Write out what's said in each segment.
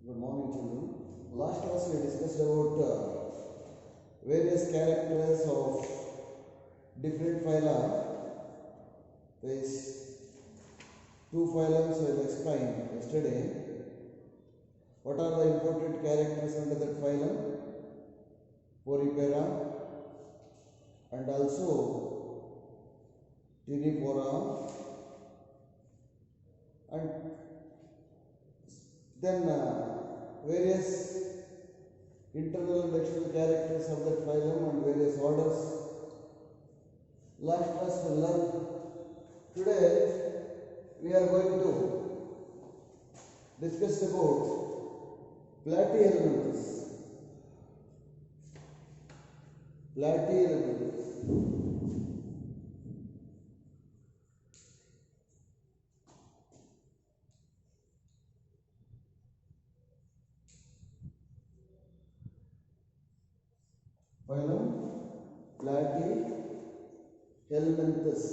Good morning, children. Last class we discussed about various characters of different phyla. There is two phylums I will explain yesterday. What are the important characters under that phylum? Porifera and also Ctenophora, and then various internal and external characters of that phylum and various orders. Last class we learned. Today we are going to discuss about Platyhelminthes. Platyhelminthes. Phylum Platyhelminthes.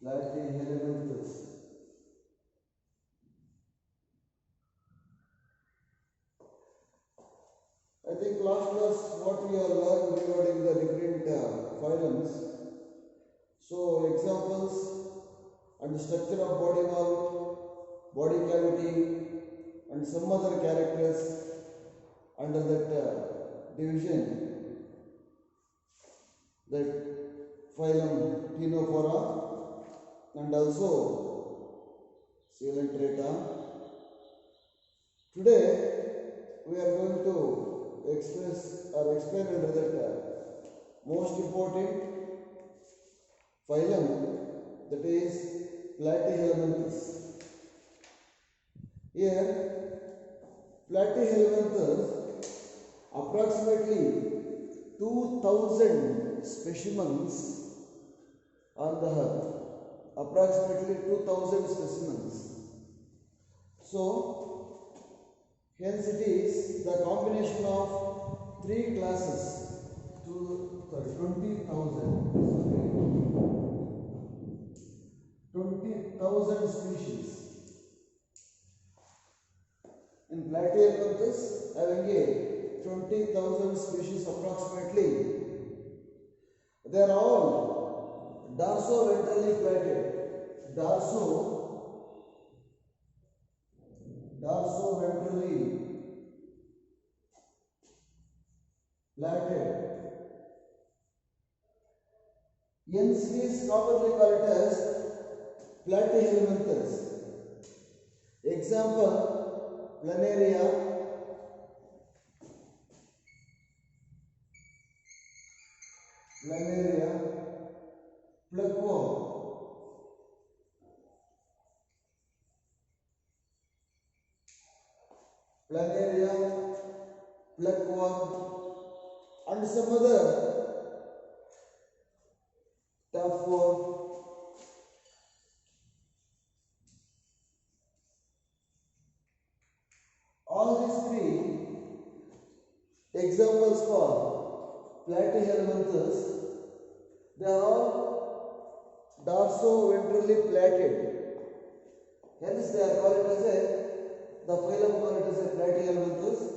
Platyhelminthes. I think last class what we have learned regarding the different phylums. So examples and the structure of body wall, body cavity, and some other characters under that division, that phylum Ctenophora and also Coelenterata. Today we are going to express or explain under that most important phylum, that is Platyhelminthes. Here Platyhelminthes, approximately 2000 specimens on the earth. Approximately 2000 specimens. So hence it is the combination of three classes to 20,000 species. In Platyhelminthes having a 20,000 species approximately. They are all dorso-ventrally plated. Dorso-ventrally plated. Hence we commonly call it as Platyhelminthes. Example: Planaria, pluckworm, and some other taphworm, all these three examples for Platyhelminthes. They are all dorso-ventrally plated. Hence they are called as the phylum called as Platyhelminthes.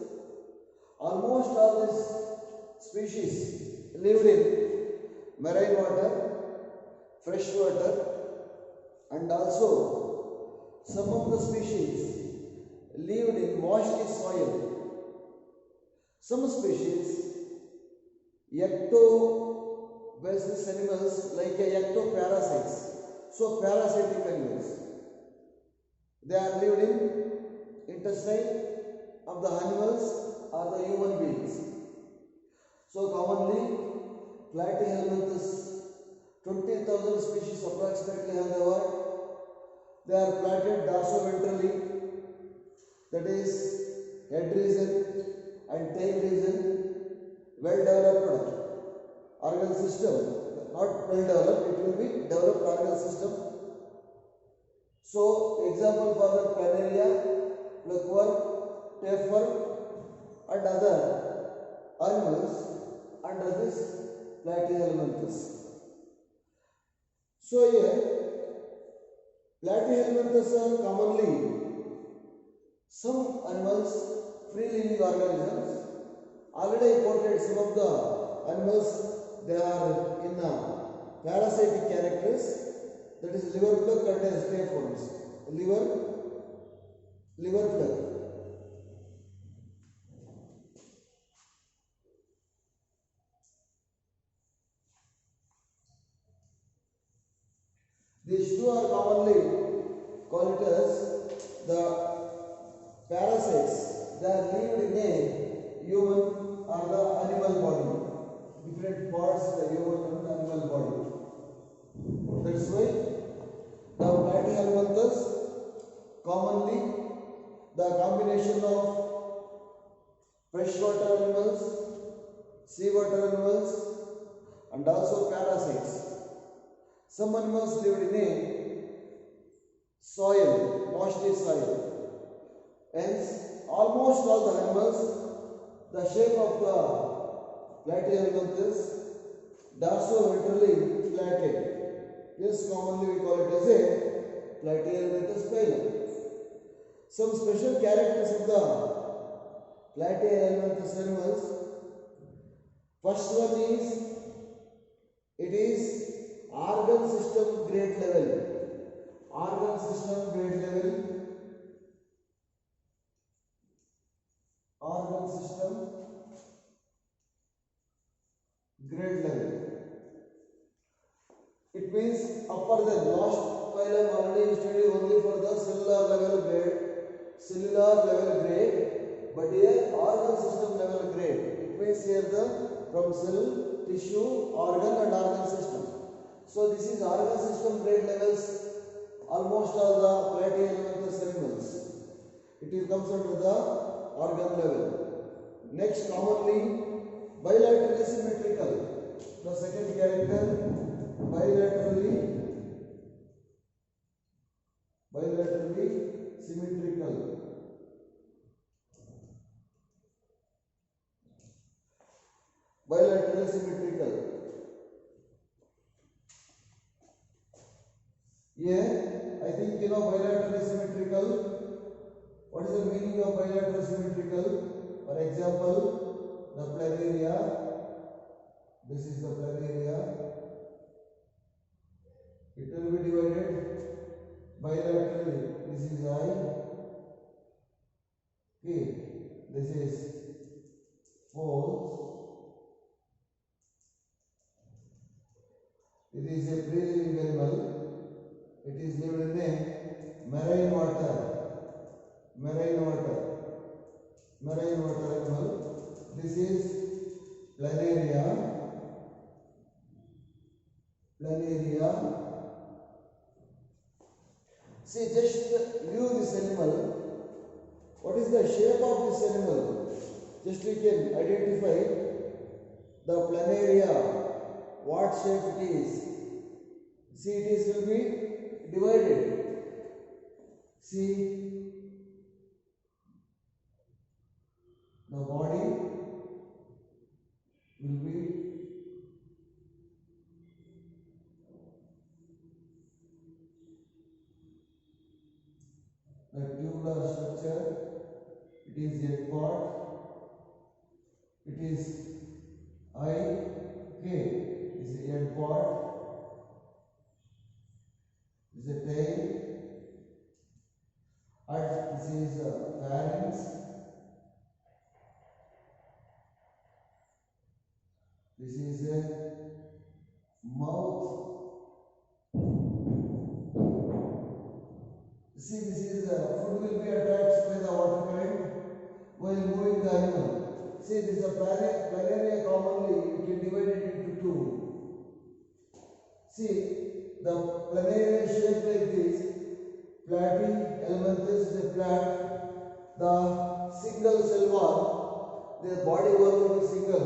Almost all these species lived in marine water, fresh water, and also some of the species lived in moist soil. Some species ectobasis animals like ectoparasites, so parasitic animals. They are lived in intestine of the animals or the human beings. So commonly Platyhelminthes, 20,000 species approximately in the world. They are plated dorso-ventrally, that is head region and tail region, well developed organ system. Not well developed, it will be developed organ system. So example for the Planaria, pluckworm, tapeworm and other animals under this Platyhelminthes. So here Platyhelminthes are commonly Some animals, free living organisms, already I quoted some of the animals, they are in parasitic characters, that is liver plug and stay forms. Liver plug. These two are commonly called as the parasites. They are lived in a human or the animal body. Different parts of the human and the animal body. That's why the platyhelminthes commonly the combination of freshwater animals, seawater animals, and also parasites. Some animals lived in a soil, moisty soil. Hence, almost all the animals, the shape of the platyhelminthes dorso-ventrally flattened. Yes, commonly we call it as a platyhelminthes phylum. Some special characters of the platyhelminthes animals. First one is, it is organ system grade level. Organ system grade level. Organ system grade level. It means upper than last phylum already studied only for the cellular level grade, but here organ system level grade. It means here the from cell, tissue, organ and organ system. So this is organ system grade levels. Almost all the platyhelminthes animals, it will comes under the organ level. Next, commonly bilaterally symmetrical. The second character, bilaterally symmetrical. Bilaterally symmetrical. Here, I think you know bilaterally symmetrical. What is the meaning of bilateral symmetrical? For example, the planaria. This is the planaria. It will be divided bilaterally. This is I. Okay. This is poles. It is a free-living animal. It is lived in a marine water. Marine water animal. This is planaria. See, just view this animal. What is the shape of this animal? Just we can identify the planaria, what shape it is. See, it will be divided. See, the body will be the tubular structure. It is head part. It is eye. Okay, this is head part. This is a tail. And this is pharynx. This is a mouth. See, this is food will be attached by the water current while moving the animal. See, this is a planaria commonly we can divide it into two. See, the planaria shape like this. Platyhelminthes is a plat. The single cell wall, their body wall will be single.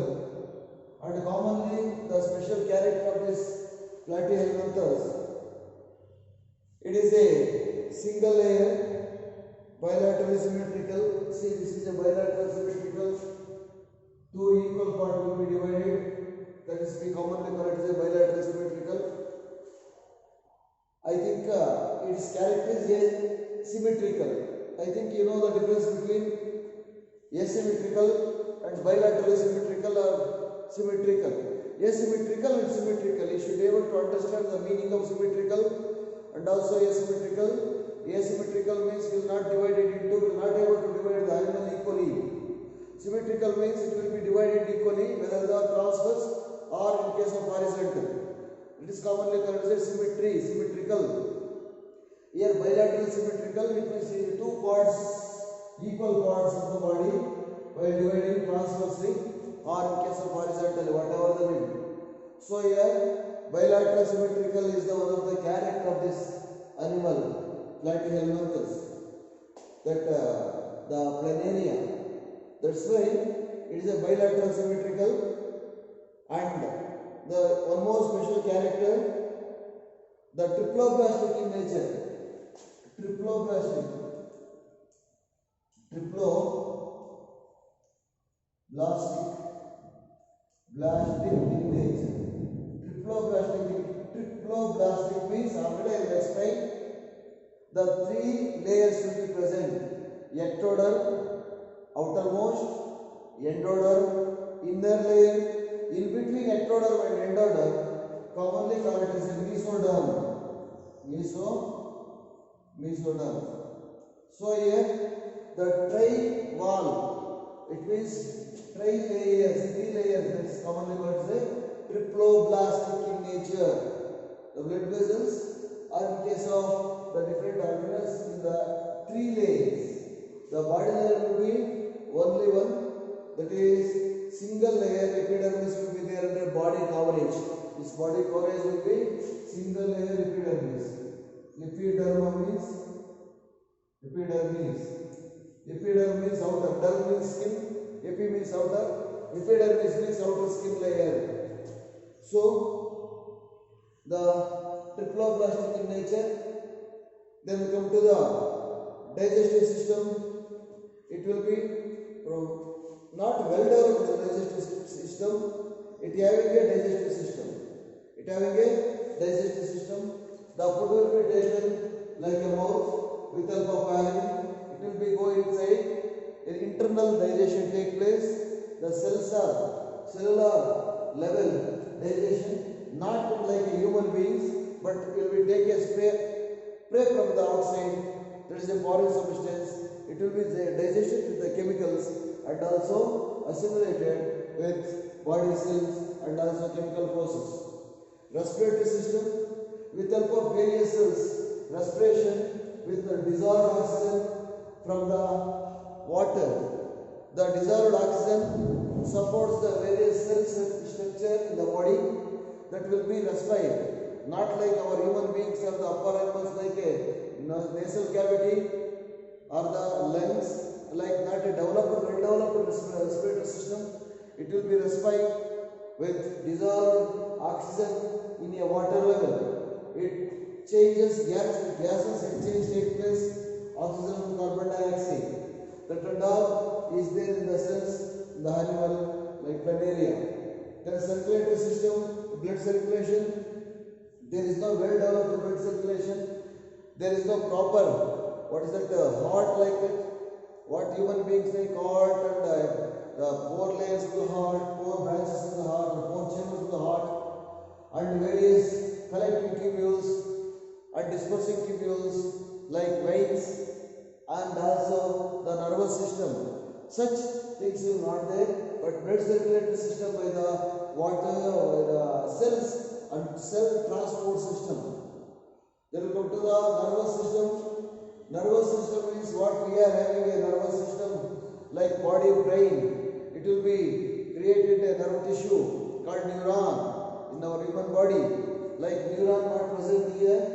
And commonly the special character of this platyhelminthes, it is a single layer, bilateral symmetrical. See, this is a bilateral symmetrical. Two equal parts will be divided. That is we commonly call it as a bilateral symmetrical. I think its character is symmetrical. I think you know the difference between asymmetrical and bilateral symmetrical or symmetrical. Asymmetrical and symmetrical, you should be able to understand the meaning of symmetrical and also asymmetrical. Asymmetrical means you will not divide it into, will not able to divide the animal equally. Symmetrical means it will be divided equally whether they are transverse or in case of horizontal. It is commonly considered symmetry, symmetrical. Here bilateral symmetrical, it means two parts, equal parts of the body while dividing transversely or in case of horizontal, whatever the name. So here bilateral symmetrical is the one of the character of this animal, Platyhelminthus, that the planaria. That's why it is a bilateral symmetrical. And the one more special character, the triploblastic in nature. Triploblastic in nature. Triploblastic means, already I will explain, the three layers will be present: ectoderm, outermost, endoderm, inner layer. In between ectoderm and endoderm, commonly called it as a mesoderm. Mesoderm. So here the tri-wall, it means tri-layers, three layers, that is commonly called as a triploblastic in nature. The blood vessels are in case of the different organs in the three layers. The body layer will be only one, that is single layer. Epidermis will be there under body coverage. This body coverage will be single layer epidermis. Epidermis. Epidermis means outer. Derm means skin. Epi means outer. Epidermis means outer skin layer. So the triploblastic in nature. Then we come to the digestive system. It will be from not well developed digestive system. It having a digestive system. The food will be taken like a mouth with help of pharynx. It will be go inside. An internal digestion take place. The cells are cellular level digestion, not like a human beings, but will be take a spray from the outside. There is a foreign substance. It will be digested with the chemicals and also assimilated with body cells and also chemical process. Respiratory system, with help of various cells, respiration with the dissolved oxygen from the water. The dissolved oxygen supports the various cells structure in the body that will be respired. Not like our human beings or the upper animals like a nasal cavity or the lungs, like not a well-developed respiratory system. It will be respired with dissolved oxygen in a water level. It changes gases exchange take place, oxygen and carbon dioxide. The all is there in the cells in the animal like planaria. Then circulatory system, blood circulation. There is no well-developed blood circulation. There is no proper, what is that, heart like that. What human beings like heart and the four layers of the heart, four branches of the heart, the four chambers of the heart, and various collecting tubules and dispersing tubules like veins, and also the nervous system. Such things are not there, but blood circulatory system by the water, by the cells and cell transport system. Then we come to the nervous system. Nervous system means what we are having a nervous system like body brain. It will be created a nerve tissue called neuron in our human body. Like neuron not present here,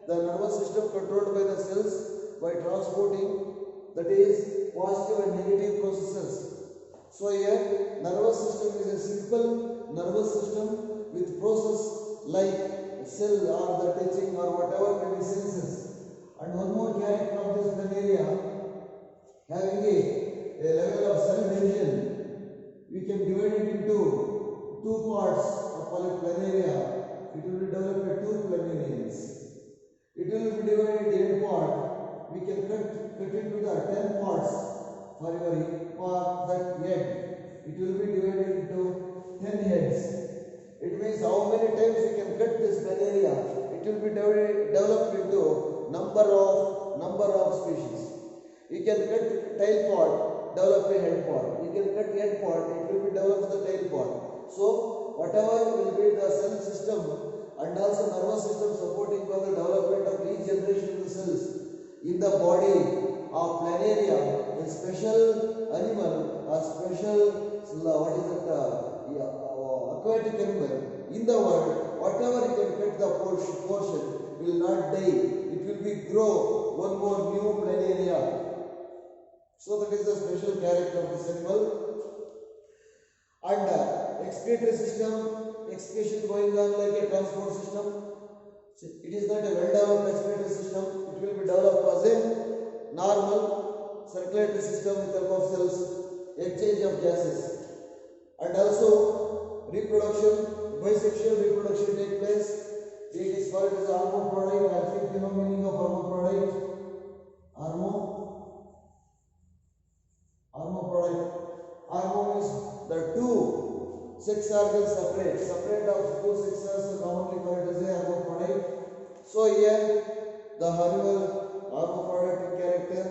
the nervous system controlled by the cells by transporting, that is positive and negative processes. So here nervous system is a simple nervous system with process like cell or the touching or whatever may be senses. And one more character of this planaria, having a level of cell division, we can divide it into two parts of planaria. It will be developed by two planarians. It will be divided in part. We can cut cut into the 10 parts for that head. It will be divided into 10 heads. It means how many times we can cut this planaria. It will be developed into number of species. You can cut tail part, develop a head part. You can cut head part, it will be developed the tail part. So whatever will be the cell system and also nervous system supporting for the development of each generation of the cells in the body of planaria, a special animal, a special aquatic animal in the world, whatever you can cut the portion will not die. It will be grow one more new planaria. So that is the special character of this animal. And excretory system, excretion going on like a transport system. It is not a well-developed excretory system. It will be developed as a normal circulatory system with help of cells, exchange of gases. And also reproduction, bisexual reproduction take place. It is called as hermaphrodite. I think you know meaning of hermaphrodite. Hermaphrodite. Hermo means the two sex organs separate of two sex organs commonly called as a hermaphrodite. So here the animal hermaphroditic character,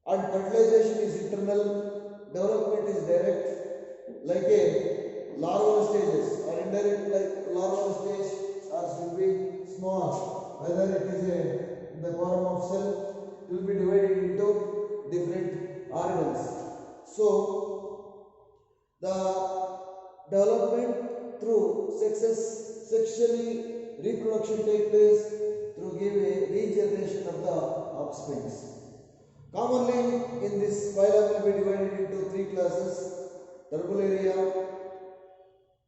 and fertilization is internal, development is direct, like a larval stages or indirect, like larval stage will be small, whether it is in the form of cell, it will be divided into different organs. So the development through sexually reproduction take place through regeneration of the offsprings. Commonly in this phylum will be divided into three classes: Turbularia,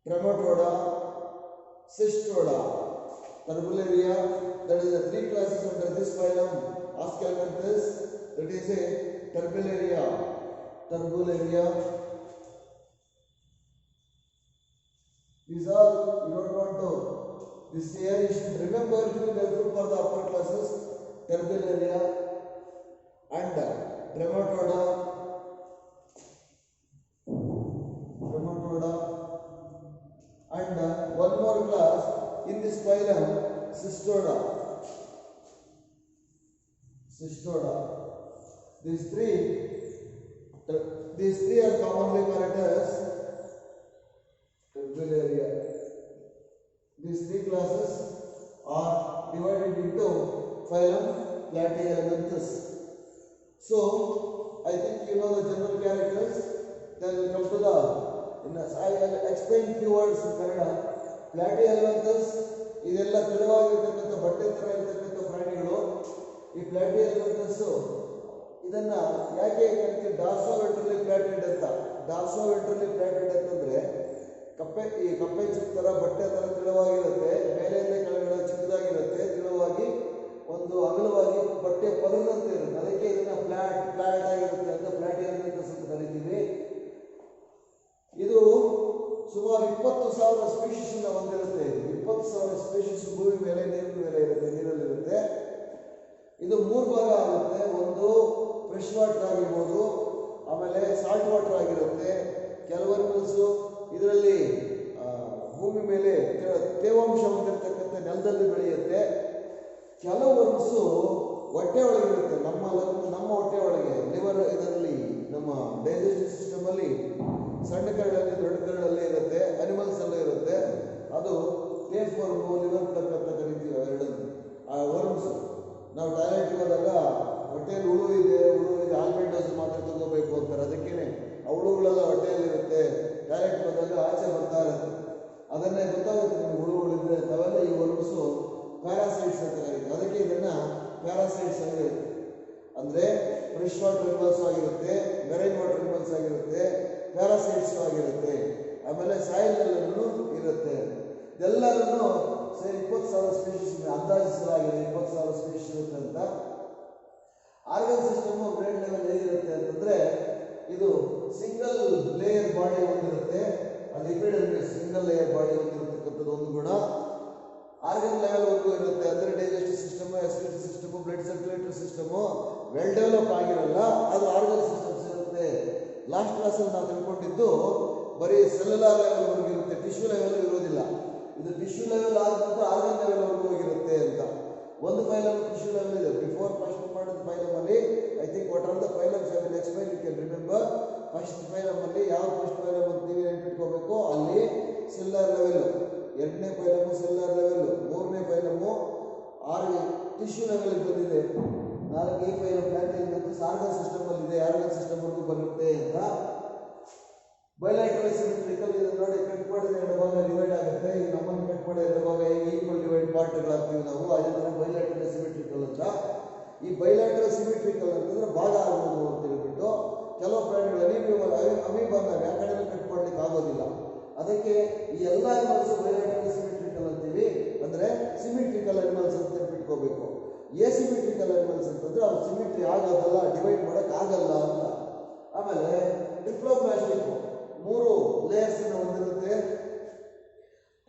Trematoda, Cystoda. Turbularia, that is the three classes under this phylum Ascalmanthus, that is a Turbularia. These all you don't want to. This here you should remember, it will be helpful for the upper classes. Turbularia and Trematoda, and one more class in this phylum, Cystoda. These three are commonly called as Turbularia. These three classes are divided into phylum Platyhelminthes. So I think you know the general characters. Then we come to the. I will explain few words in Kannada. Platyhelminthes ಇದೆಲ್ಲ ತೆಳುವಾಗಿರತಕ್ಕಂಥ ಬಟ್ಟೆ ತರ ಇರತಕ್ಕಂಥ ಪ್ರಾಣಿಗಳು. ಈ ಪ್ಲಾಟಿಹೆಲ್ಮಂಥಸ್ ಇದನ್ನ ಯಾಕೆ ಕರೀತೀವಿ ಡಾರ್ಸೋವೆಂಟ್ರಲಿ plotted ಅಂತ. ಡಾರ್ಸೋವೆಂಟ್ರಲಿ ಪ್ಲಾಟೆಡ್ ಅಂತಂದ್ರೆ ಈ ಕಪ್ಪೆ ಚಿಕ್ಕ ತರ ಬಟ್ಟೆ ತರ ತೆಳುವಾಗಿರುತ್ತೆ, ಮೇಲೆಯಿಂದ ಕೆಳಗಡೆ ಚಿಕ್ಕದಾಗಿರುತ್ತೆ, ತೆಳುವಾಗಿ ಒಂದು ಅಗಲವಾಗಿ ಬಟ್ಟೆ ಪದರದಂತೆ ಇರುತ್ತೆ. ಅದಕ್ಕೆ ಇದನ್ನ ಫ್ಲಾಟ್ ಆಗಿರುತ್ತೆ ಅಂತ ಪ್ಲಾಟಿಹೆಲ್ಮಂಥಸ್ ಅಂತ ಕರಿತೀವಿ. ಇದು ಸುಮಾರು 20,000 ಸ್ಪೀಶೀಸ್ ಹೊಂದಿರುತ್ತೆ. 20,000 ಸ್ಪೀಶೀಸ್ ಭೂಮಿ ಮೇಲೆ ನೀರಿನ ಮೇಲೆ ಇರುತ್ತೆ, ನೀರಲ್ಲಿರುತ್ತೆ. ಇದು 3 ಭಾಗ ಆಗುತ್ತೆ. ಒಂದು ಫ್ರೆಶ್ ವಾಟರ್ ಆಗಿರ್ಬೋದು, ಆಮೇಲೆ ಸಾಲ್ಟ್ ವಾಟರ್ ಆಗಿರುತ್ತೆ. ಕೆಲವೊಂದು ಇದರಲ್ಲಿ ಭೂಮಿ ಮೇಲೆ ತೇವಾಂಶ ಹೊಂದಿರತಕ್ಕಂಥ ನೆಲದಲ್ಲಿ ಬೆಳೆಯುತ್ತೆ. ಕೆಲವೊಂದು ಹೊಟ್ಟೆ ಒಳಗಿರುತ್ತೆ. ನಮ್ಮ ಹೊಟ್ಟೆ ಒಳಗೆ ಲಿವರ್ ಇದರಲ್ಲಿ ನಮ್ಮ ಡೈಜೆಸ್ಟಿವ್ ಸಿಸ್ಟಮ್ ಅಲ್ಲಿ ಸಣ್ಣ ಕರಳಲ್ಲಿ ದೊಡ್ಡ ಕರಳಲ್ಲಿ ಇರುತ್ತೆ, ಅನಿಮಲ್ಸ್ ಅಲ್ಲೂ ಇರುತ್ತೆ. ಅದು ಟೇಪ್ ವರ್ಮು, ಲಿವರ್ ಪ್ಲಗ್ ಅಂತ ಕರಿತೀವಿ ಎರಡನ್ನು. ಆ ವರ್ಮ್ಸ್ ನಾವು ಟಾಯ್ಲೆಟ್ಗೆ ಹೋದಾಗ ಹೊಟ್ಟೆಯಲ್ಲಿ ಹುಳು ಇದೆ ಆಲ್ಮೆಂಟ್ ಡೋಸ್ ಮಾತ್ರ ತಗೋಬೇಕು ಅಂತಾರೆ. ಅದಕ್ಕೇನೆ ಆ ಹುಳುಗಳೆಲ್ಲ ಹೊಟ್ಟೆಯಲ್ಲಿರುತ್ತೆ. ಟಾಯ್ಲೆಟ್ಗೆ ಹೋದಾಗ ಆಚೆ ಬರ್ತಾ ಇರುತ್ತೆ. ಅದನ್ನೇ ಗೊತ್ತಾಗುತ್ತೆ ನಿಮ್ಗೆ ಹುಳುಗಳಿದ್ರೆ ಅವೆಲ್ಲ ಈ ವರ್ಮ್ಸು ಪ್ಯಾರಾಸೈಟ್ಸ್ ಅಂತ ಕರೀತೀವಿ. ಅದಕ್ಕೆ ಇದನ್ನ ಪ್ಯಾರಾಸೈಟ್ಸ್ ಆಗಿರುತ್ತೆ. ಅಂದರೆ ಫ್ರೆಶ್ ವಾಟರ್ ಅನಿಮಲ್ಸ್ ಆಗಿರುತ್ತೆ, ಮೆರೈನ್ ವಾಟರ್ ಅನಿಮಲ್ಸ್ ಆಗಿರುತ್ತೆ, ಪ್ಯಾರಾಸೈಟ್ಸ್ ಆಗಿರುತ್ತೆ, ಆಮೇಲೆ ಸಾಯಿಲ್ನಲ್ಲೂ ಇರುತ್ತೆ. ಇದೆಲ್ಲರನ್ನು ಸೇರಿ 20,000 ಸ್ಪೀಶೀಸ್ ಅಂದಾಜಿಸಲಾಗಿದೆ. 20,000 ಸ್ಪೀಶೀಸ್ ಇರುತ್ತೆ ಅಂತ. ಆರ್ಗನ್ ಸಿಸ್ಟಮ್ ಬ್ರೈನ್ ಲೆವೆಲ್ ಹೇಗಿರುತ್ತೆ ಅಂತಂದ್ರೆ, ಇದು ಸಿಂಗಲ್ ಲೇಯರ್ ಬಾಡಿ ಹೊಂದಿರುತ್ತೆ. ಅದು ಎಪಿಡರ್ಮಿಸ್ ಸಿಂಗಲ್ ಲೇಯರ್ ಬಾಡಿ ಹೊಂದಿರತಕ್ಕಂಥದ್ದು ಒಂದು ಗುಣ. ಆರ್ಗನ್ ಲೆವೆಲ್ ವರ್ಗೂ ಇರುತ್ತೆ. ಅಂದರೆ digestive system, excretory system, blood circulatory respiratory system well develop ಆಗಿರಲ್ಲ, ಅದು ಆರ್ಗನ್ ಸಿಸ್ಟಮ್ಸ್ ಇರುತ್ತೆ. ಲಾಸ್ಟ್ ಕ್ಲಾಸಲ್ಲಿ ನಾವು ತಿಳ್ಕೊಂಡಿದ್ದು ಬರೀ ಸೆಲ್ಯುಲಾರ್ ಲೆವೆಲ್ವರೆಗೂ ಇರುತ್ತೆ, ಟಿಶ್ಯೂ ಲೆವೆಲ್ ಇರೋದಿಲ್ಲ. ಇದು ಟಿಶ್ಯೂ ಲೆವೆಲ್ ಆದ ನಂತರ ಆರ್ಗನ್ ಲೆವೆಲ್ವರೆಗೂ ಹೋಗಿರುತ್ತೆ ಅಂತ. ಒಂದು ಫೈಲಮ್ ಟಿಶ್ಯೂ ಲೆವೆಲ್ ಇದೆ. ಬಿಫೋರ್ ಫಸ್ಟ್ ಮಾಡಿದ ಫೈಲಮಲ್ಲಿ I think what are the phylums I will explain, you can remember. First ಫೈಲಮಲ್ಲಿ ಯಾವ ಫಸ್ಟ್ ಫೈಲಮ್ ಅಂತ ನೀವು ನೆನ್ಪಿಟ್ಕೋಬೇಕು, ಅಲ್ಲಿ ಸೆಲ್ಯುಲಾರ್ ಲೆವೆಲ್, ಎರಡನೇ ಫೈಲಮು ಸೆಲ್ಯುಲಾರ್ ಲೆವೆಲ್, ಮೂರನೇ ಫೈಲಮು ಟಿಶ್ಯೂ ಲೆವೆಲ್ ಬಂದಿದೆ, ನಾಲ್ಕನೇ ಫೈಲಮ್ ಪ್ಲಾಟಿಯಲ್ ಮತ್ತು ಆರ್ಗನ್ ಸಿಸ್ಟಮ್ ಅಲ್ಲಿ ಇದೆ, ಆರ್ಗನ್ ಸಿಸ್ಟಮ್ ವರೆಗೂ ಬರುತ್ತೆ ಅಂತ. ಬೈಲ್ಯಾಟರಲ್ ಸಿಮೆಟ್ರಿಕಲ್ ಇದು ನೋಡಿ, ಕಟ್ ಮಾಡಿದ ಎರಡು ಭಾಗ ಡಿವೈಡ್ ಆಗುತ್ತೆ. ಈಗ ನಮ್ಮನ್ನು ಕಟ್ ಮಾಡಿದ ಎರಡು ಭಾಗ ಈಕ್ವಲ್ ಡಿವೈಡ್ ಪಾರ್ಟ್ಗಳಾಗ್ತೀವಿ ನಾವು, ಅದನ್ನ ಬೈಲ್ಯಾಟರಲ್ ಸಿಮೆಟ್ರಿಕಲ್ ಅಂತ. ಈ ಬೈಲ್ಯಾಟರಲ್ ಸಿಮೆಟ್ರಿಕಲ್ ಅಂತಂದ್ರೆ ಭಾಗ ಆಗ್ಬೋದು ಅಂತ ಹೇಳ್ಬಿಟ್ಟು ಕೆಲವು ಪ್ರಾಣಿಗಳಲ್ಲಿ ಅಮೀಬಾನ ಆ ಕಡೆ ಕಟ್ ಮಾಡ್ಲಿಕ್ಕೆ ಆಗೋದಿಲ್ಲ. ಅದಕ್ಕೆ ಈ ಎಲ್ಲ ಅನಿಮಲ್ಸ್ ಬೈಲ್ಯಾಟರಲ್ ಸಿಮೆಟ್ರಿಕಲ್ ಅಂತೀವಿ. ಅಂದ್ರೆ ಸಿಮೆಟ್ರಿಕಲ್ ಅನಿಮಲ್ಸ್ ಅಂತ ನೆನ್ಪಿಟ್ಕೋಬೇಕು. ಎಸಿಮೆಟ್ರಿಕಲ್ ಅನಿಮಲ್ಸ್ ಅಂತಂದ್ರೆ ಅವ್ರು ಸಿಮೆಟ್ರಿ ಆಗೋದಲ್ಲ, ಡಿವೈಡ್ ಮಾಡಕ್ ಆಗಲ್ಲ ಅಂತ. ಆಮೇಲೆ ಡಿಪ್ಲೋಪ್ಲಾಸ್ಟಿಕ್ 3 ಲೇಯರ್ಸ್ ಹೊಂದಿರುತ್ತೆ.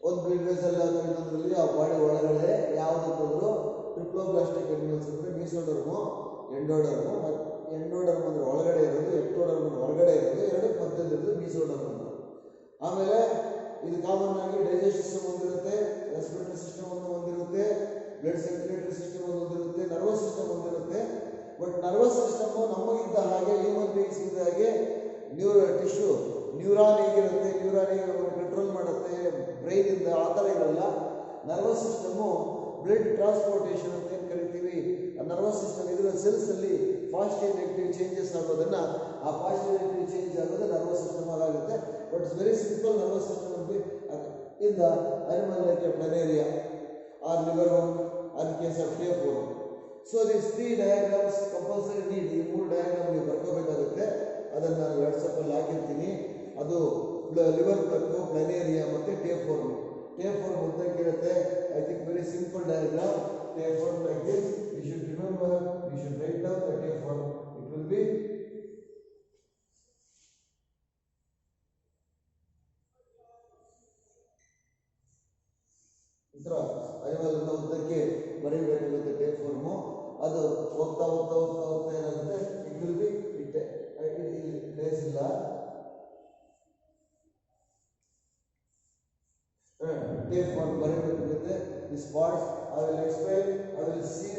ಒಂದು ಬ್ಲಡ್ ವೆಸಲ್ ಅಥವಾ ಇನ್ನೊಂದರಲ್ಲಿ ಆ ಬಾಡಿ ಒಳಗಡೆ ಯಾವುದಂತಂದ್ರು ಟ್ರಿಪ್ಲೋಪ್ಲಾಸ್ಟಿಕ್ ಅನಿಮಲ್ಸ್ ಅಂದ್ರೆ ಮೀಸೋಡರ್ಮು, ಎಂಡೋಡರ್ಮು. ಎಂಡೋಡರ್ಮ್ ಅಂದ್ರೆ ಒಳಗಡೆ ಇರೋದು, ಎಕ್ಟೋಡರ್ಮ್ ಅಂದ್ರೆ ಹೊರಗಡೆ ಇರೋದು, ಎರಡು ಮಧ್ಯದಲ್ಲಿರೋದು ಮೀಸೋಡರ್ಮ್ ಅಂತ. ಆಮೇಲೆ ಇದು ಕಾಮನ್ ಆಗಿ ಡೈಜೆಸ್ಟಿವ್ ಸಿಸ್ಟಮ್ ಹೊಂದಿರುತ್ತೆ, ರೆಸ್ಪಿರೇಟರಿ ಸಿಸ್ಟಮ್ ಒಂದು ಹೊಂದಿರುತ್ತೆ, ಬ್ಲಡ್ ಸರ್ಕ್ಯುಲೇಟರಿ ಸಿಸ್ಟಮ್ ಒಂದು ಹೊಂದಿರುತ್ತೆ, ನರ್ವಸ್ ಸಿಸ್ಟಮ್ ಹೊಂದಿರುತ್ತೆ. ಬಟ್ ನರ್ವಸ್ ಸಿಸ್ಟಮ್ ನಮಗಿದ್ದ ಹಾಗೆ ಹ್ಯೂಮನ್ ಬೀಯಿಂಗ್ಸ್ ಇದ್ದ ಹಾಗೆ ಟಿಶ್ಯೂ ನ್ಯೂರಾನ್ ಹೇಗಿರುತ್ತೆ, ನ್ಯೂರಾನ್ ಹೇಗೆ ನಮ್ಮನ್ನು ಕಂಟ್ರೋಲ್ ಮಾಡುತ್ತೆ ಬ್ರೈನ್ ಇಂದ, ಆ ಥರ ಇರಲ್ಲ. ನರ್ವಸ್ ಸಿಸ್ಟಮು ಬ್ಲಡ್ ಟ್ರಾನ್ಸ್ಪೋರ್ಟೇಷನ್ ಅಂತ ಏನು ಕರಿತೀವಿ, ಆ ನರ್ವಸ್ ಸಿಸ್ಟಮ್ ಇದರ ಸೆಲ್ಸ್ ಅಲ್ಲಿ ಫಾಸ್ಟ್ ಅಂಡ್ ಆಕ್ಟಿವ್ ಚೇಂಜಸ್ ಆಗೋದನ್ನ, ಆ ಫಾಸ್ಟ್ ಅಂಡ್ ಆಕ್ಟಿವ್ ಚೇಂಜ್ ಆಗೋದು ನರ್ವಸ್ ಸಿಸ್ಟಮ್ ಆಗುತ್ತೆ. But it's very simple nervous system in the animal like a planaria or liver worm or case of tapeworm. So this 3 diagrams compulsory need. ಈ 3 diagram ನೀವು ಬರ್ಕೋಬೇಕಾಗುತ್ತೆ. ಅದನ್ನು ನಾನು ವಾಟ್ಸಪ್ಪಲ್ಲಿ ಹಾಕಿರ್ತೀನಿ. ಅದು liver fluke, planaria ಮತ್ತು ಟೇಪ್ವರ್ಮ್. ಟೇಪ್ವರ್ಮ್ ಉದ್ದಕ್ಕಿರುತ್ತೆ. I think very simple diagram. Tapeworm like this. You should remember, you should write down the tapeworm. It will be animal ಅಂತ ಉದ್ದಕ್ಕೆ ಬರೀಬೇಕಾಗುತ್ತೆ ಟೇಪ್ವರ್ಮು. ಅದು ಹೋಗ್ತಾ ಹೋಗ್ತಾ ಹೋಗ್ತಾ ಹೋಗ್ತಾ ಏನಾಗುತ್ತೆ, ಇಟ್ ವಿಲ್ ಬಿ ಇಟ್ಟೆ ಇಲ್ಲಿ ಪ್ಲೇಸ್ ಇಲ್ಲ. ಟೇಪ್ವರ್ಮ್ ಬರೀಬೇಕಾಗುತ್ತೆ. This parts I will explain, I will see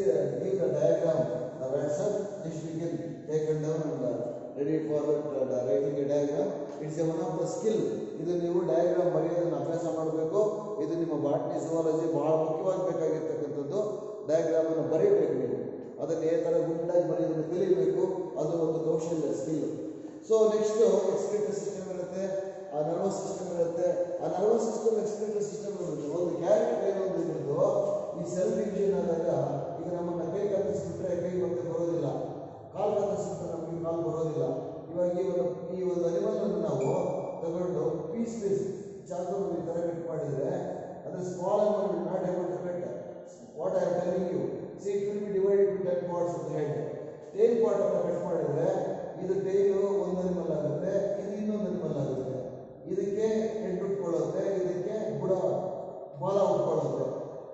give the diagram the WhatsApp. Just you can taken down and ready for writing a diagram. It's a one of the skill. ಇದು ನೀವು diagram ಬರೆಯೋದನ್ನು ಅಭ್ಯಾಸ ಮಾಡಬೇಕು. ಇದು ನಿಮ್ಮ botany ಝೂವಾಲಜಿ ಬಹಳ ಮುಖ್ಯವಾಗಿ ಬೇಕಾಗಿರ್ತಕ್ಕಂಥದ್ದು. ಡಯಾಗ್ರಾಮನ್ನು ಬರೀಬೇಕು ನೀವು, ಅದನ್ನು ಈ ಥರ ಗುಂಡಾಗಿ ಬರೆಯೋದನ್ನು ಕಲಿಯಬೇಕು. ಅದು ಒಂದು ಕೌಶಲ್ಯ, skill. So next excretory system ಇರುತ್ತೆ, ಆ ನರ್ವಸ್ ಸಿಸ್ಟಮ್ ಇರುತ್ತೆ. ಆ ನರ್ವಸ್ ಸಿಸ್ಟಮ್ ಎಕ್ಸ್ಕ್ರೀಟರಿ ಸಿಸ್ಟಮ್ ಇರುತ್ತೆ. ಒಂದು ಕ್ಯಾರೆಕ್ಟರ್ ಏನು ಅಂತ ಇದ್ದು, ಈ ಸೆಲ್ ಡಿವಿಷನ್ ಆದಾಗ ಈಗ ನಮ್ಮನ್ನು ಕೈ ಕತ್ತರಿಸ್ಬಿಟ್ರೆ ಕೈ ಮತ್ತೆ ಬರೋದಿಲ್ಲ, ಕಾಲು ಕತ್ತರಿಸ್ಬಿಟ್ರೆ ನಮಗೆ ಕಾಲು ಬರೋದಿಲ್ಲ. ಇವಾಗ ಈ ಒಂದು ಅನಿಮಲ್ ಅನ್ನು ನಾವು ತಗೊಂಡು ಪೀಸ್ ಚಾಕು ಈ ಥರ ಕಟ್ ಮಾಡಿದರೆ, ಅದು small animal will not able to cut. What I am telling you, see it will be divided to 10 parts of the head. Tail part ಅನ್ನು ಕಟ್ ಮಾಡಿದರೆ ಇದು ಟೈಲು ಒಂದು ಅನಿಮಲ್ ಆಗುತ್ತೆ, ಇದು ಇನ್ನೊಂದು ಅನಿಮಲ್ ಆಗುತ್ತೆ. ಇದಕ್ಕೆ ಹೆಡ್ ಉಟ್ಕೊಳ್ಳುತ್ತೆ, ಇದಕ್ಕೆ ಬುಡ ಬಾಲ ಉಟ್ಕೊಳ್ಳುತ್ತೆ.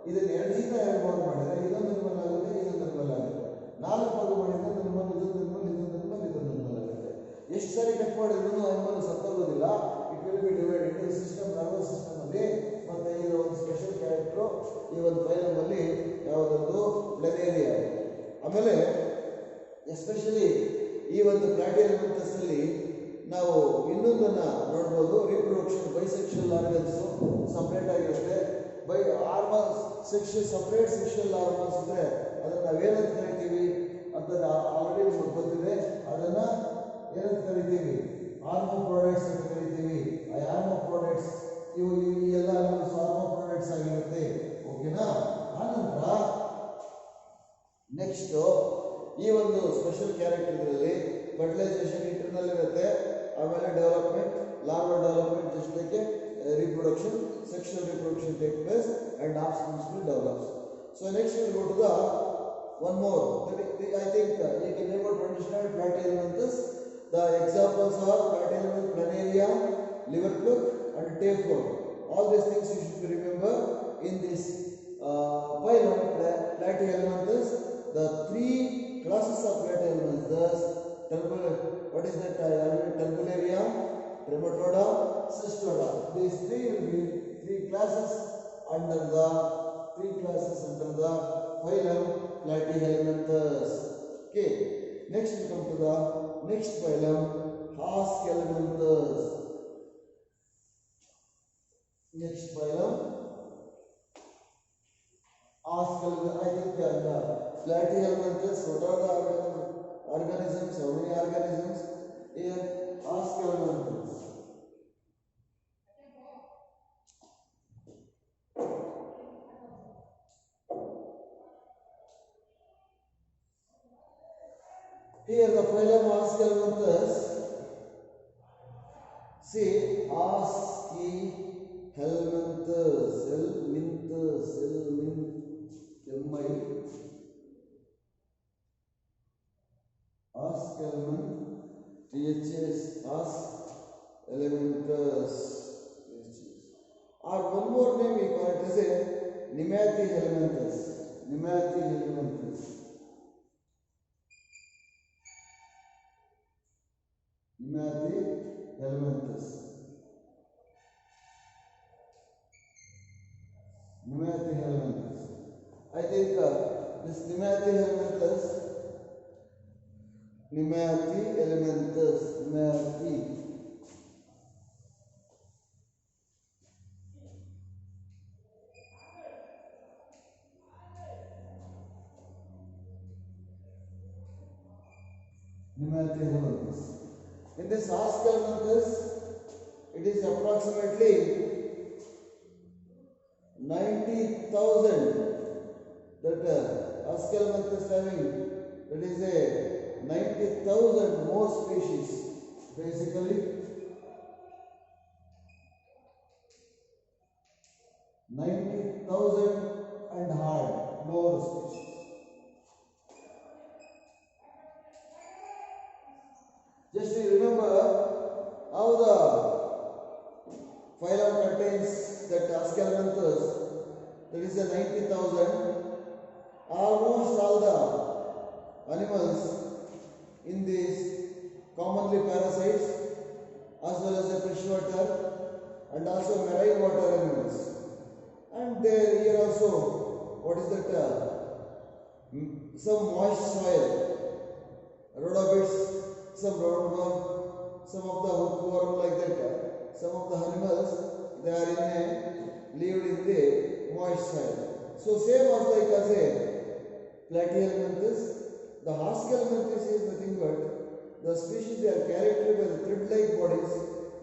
ಇದನ್ನು ಎಣಜಿಂದ 2 ಭಾಗ ಮಾಡಿದರೆ ಇದೊಂದು ಅನಿಮಲ್ ಆಗುತ್ತೆ, ಇದೊಂದು ಅನಿಮಲ್ ಆಗುತ್ತೆ. 4 ಭಾಗ ಮಾಡಿದ್ರೆ ಒಂದು ಅನಿಮಲ್, ಇದೊಂದು ಅನಿಮಲ್, ಇದೊಂದು ಅನಿಮಲ್, ಇದೊಂದು ಅನಿಮಲ್ ಆಗುತ್ತೆ. ಎಷ್ಟು ಸಾರಿ ಕಟ್ ಮಾಡಿದ್ರು ಅನಿಮಲ್ ಸತ್ತೋಗೋದಿಲ್ಲ. It will be divided in system, nervous system ಅಲ್ಲಿ. ಮತ್ತೆ ಇದು ಒಂದು ಸ್ಪೆಷಲ್ ಕ್ಯಾರೆಕ್ಟರ್ ಈ ಒಂದು ಫೈಲಮ್ ಅಲ್ಲಿ, ಯಾವುದೊಂದು ಪ್ಲನೇರಿಯಾ. ಆಮೇಲೆ ಎಸ್ಪೆಷಲಿ ಈ ಒಂದು ಪ್ಲಾಟಿಯಲ್ಮಂತಸ್ ಅಲ್ಲಿ ನಾವು ಇನ್ನೊಂದನ್ನ ನೋಡ್ಬೋದು. ರಿಪ್ರೊಡಕ್ಷನ್ ಬೈಸೆಕ್ಷುವಲ್ ಆರ್ಗನ್ಸ್ ಸಪ್ರೇಟ್ ಆಗಿರುತ್ತೆ. ಆರ್ಗನ್ಸ್ ಸಪ್ರೇಟ್ ಸೆಕ್ಷುವಲ್ ಆರ್ಗನ್ಸ್ ಇದ್ರೆ ಅದನ್ನ ನಾವೇನಂತ ಕರಿತೀವಿ ಅಂತ ಆಲ್ರೆಡಿ ನಿಮಗೆ ಗೊತ್ತಿದೆ. ಅದನ್ನ ಏನಂತ ಕರಿತೀವಿ, ಆರ್ಮೋ ಪ್ರಾಡಕ್ಟ್ಸ್ ಅಂತ ಕರಿತೀವಿ. ಆ ಆರ್ಮೋ ಪ್ರಾಡಕ್ಟ್ಸ್ ಇವು ಈ ಎಲ್ಲ ಆರ್ಮೋ ಪ್ರಾಡಕ್ಟ್ಸ್ ಆಗಿರುತ್ತೆ. ಓಕೆನಾ. ಆನಂತರ ನೆಕ್ಸ್ಟ್ ಈ ಒಂದು ಸ್ಪೆಷಲ್ ಕ್ಯಾರೆಕ್ಟರ್ ಇದರಲ್ಲಿ ಫರ್ಟಿಲೈಸೇಷನ್ ಇಂಟರ್ನಲ್ ಇರುತ್ತೆ. ಆಮೇಲೆ development, larval development, just like reproduction, sexual reproduction take place and offspring will develop. So next we will go to the one more. I think you can able to understand platyhelminthes. The examples are platyhelminth, planaria, liverpluck and tapeworm. All these things you should remember in this phylum platyhelminthes. the three classes of platyhelminths. Thus, what is that? Turbularia, Trematoda, Cystoda. These three will be three classes under the phylum Platyhelminthus. Okay. Next we come to the next phylum, Haschelminthus. Next phylum, Haschelminthus. I think the Platyhelminthus. What are the organisms? How many organisms? Here, Haschelminthus. Here the phylum Haschelminthus. See, Haschelminthus, Haschelminthus. Or one more name we call it as a Nemathyhelminthus. Nemathyhelminthus. Nemathyhelminthus. Nemathyhelminthus. I think this Nemathyhelminthus. Nemathyhelminthus. Nemathyhelminthus. In this Haschelminthus, it is approximately 90,000 that Haschelminthus having, that is a 90,000 more species. Basically, 90,000 and hard more species. Just remember how the phylum contains that Haschelminthus, that is a 90,000. Almost all the animals in this commonly parasites as well as the freshwater and also marine water animals. And there here also, what is that? Some moist soil, rhodopits, some roundworm, some of the hookworm like that. Some of the animals, they are lived in the moist soil. So same as like as a Platyhelminthus, the Haschelminthus is nothing but the species they are characterized by the thread-like bodies,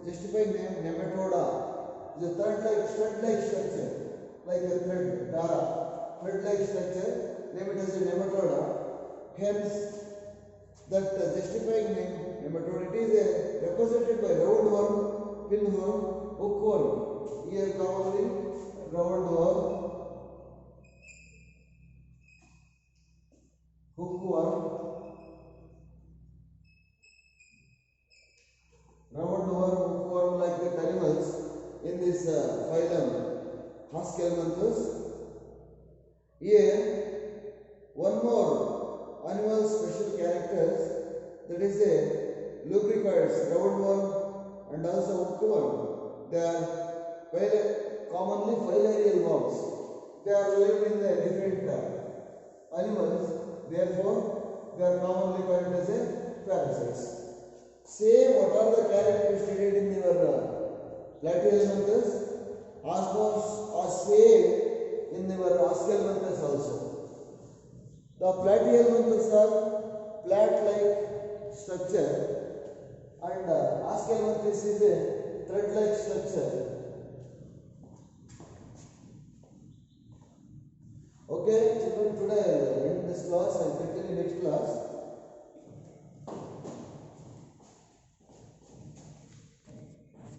justifying name Nematoda. The thread-like, stud-like structure, like a thread, dara, thread-like structure, name it as a Nematoda. Hence, that justifying name Nematode, it is represented by roundworm, pinworm, hookworm. Here commonly roundworm, hookworm, like the animals in this phylum Haschelminthus. Here, one more animal special characters, that is a lubricoids, roundworm and also hookworm. They are commonly filarial worms. They are lived in the different animals, therefore they are commonly called as a parasites. Say what are the characters stated in your Platyhelminthus, almost are same in your Haschelminthus also. The Platyhelminthus are plat-like structure and Haschelminthus is a thread-like structure. Okay, children, today I will end this class. I will continue next class.